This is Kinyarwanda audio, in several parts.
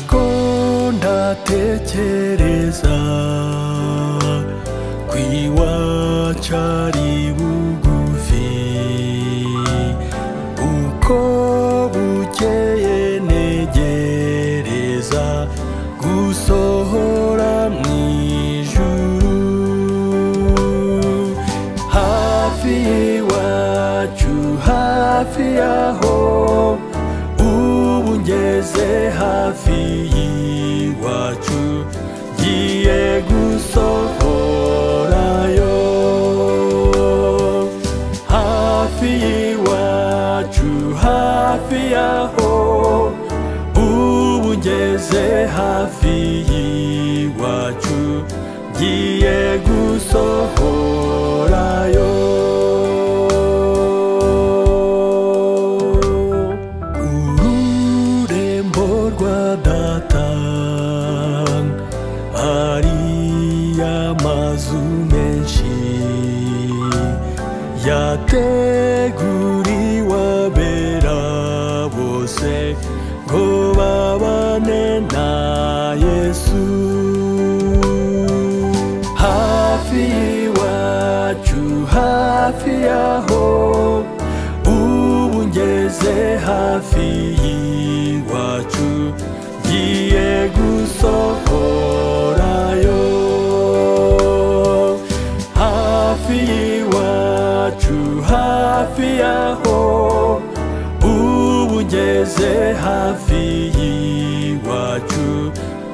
nuko ndatekereza kwiwacu ari bugufi, uko bukeye ntegereza gusohora mw'ijuru. Hafi y'iwacu, hafi yaho, ubu ngeze hafi y'iwacu, ngiye gusohorayo. Hafi y'iwacu, hafi yaho, ubu ngeze hafi y'iwacu, ngiye gusohorayo. Ururembo rwa data hari amazu menshi yateguriwe abera bose ngo babane na Yesu. Hafi y'iwacu, hafi yaho, ubu ngeze hafi y'iwacu, ngiye gusohorayo. Hafi y'iwacu, hafi yaho, ubu ngeze hafi y'iwacu,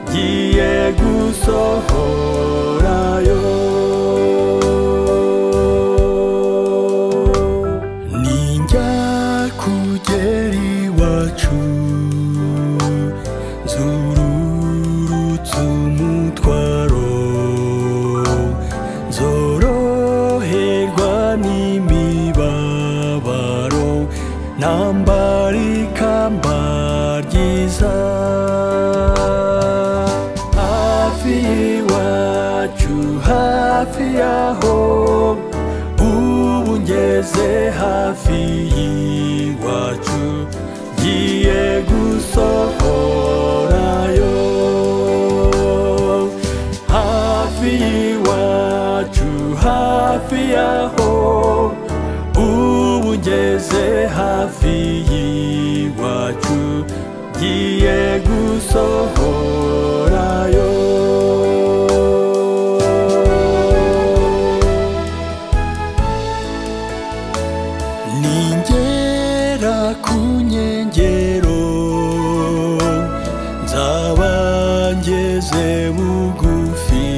ngiye gusohorayo. Ninjya kugera iwacu, nzururutse umutwaro, nzoroherwa n'imibabaro, nambara ikamba ryiza. Hafi y'iwacu, hafi yaho, ubu ngeze hafi y'iwacu, ngiye gusohorayo. Hafi y'iwacu, hafi yaho, ubu ngeze hafi y'iwacu, ngiye gusohorayo. Ningera ku nkengero, nzaba ngeze bugufi,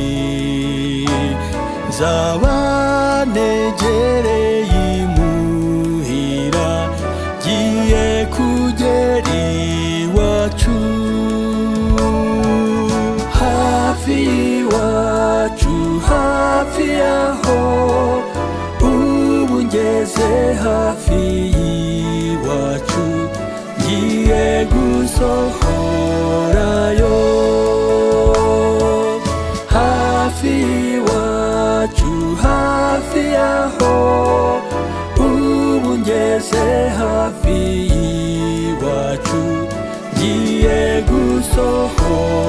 nzaba negereye imuhira, ngiye kugera iwacu. Hafi y'iwacu, hafi yaho, ubu ngeze hafi y'iwacu, ngiye gusohorayo. Hafi y'iwacu, hafi yaho, ubu ngeze hafi y'iwacu, ngiye gusohorayo.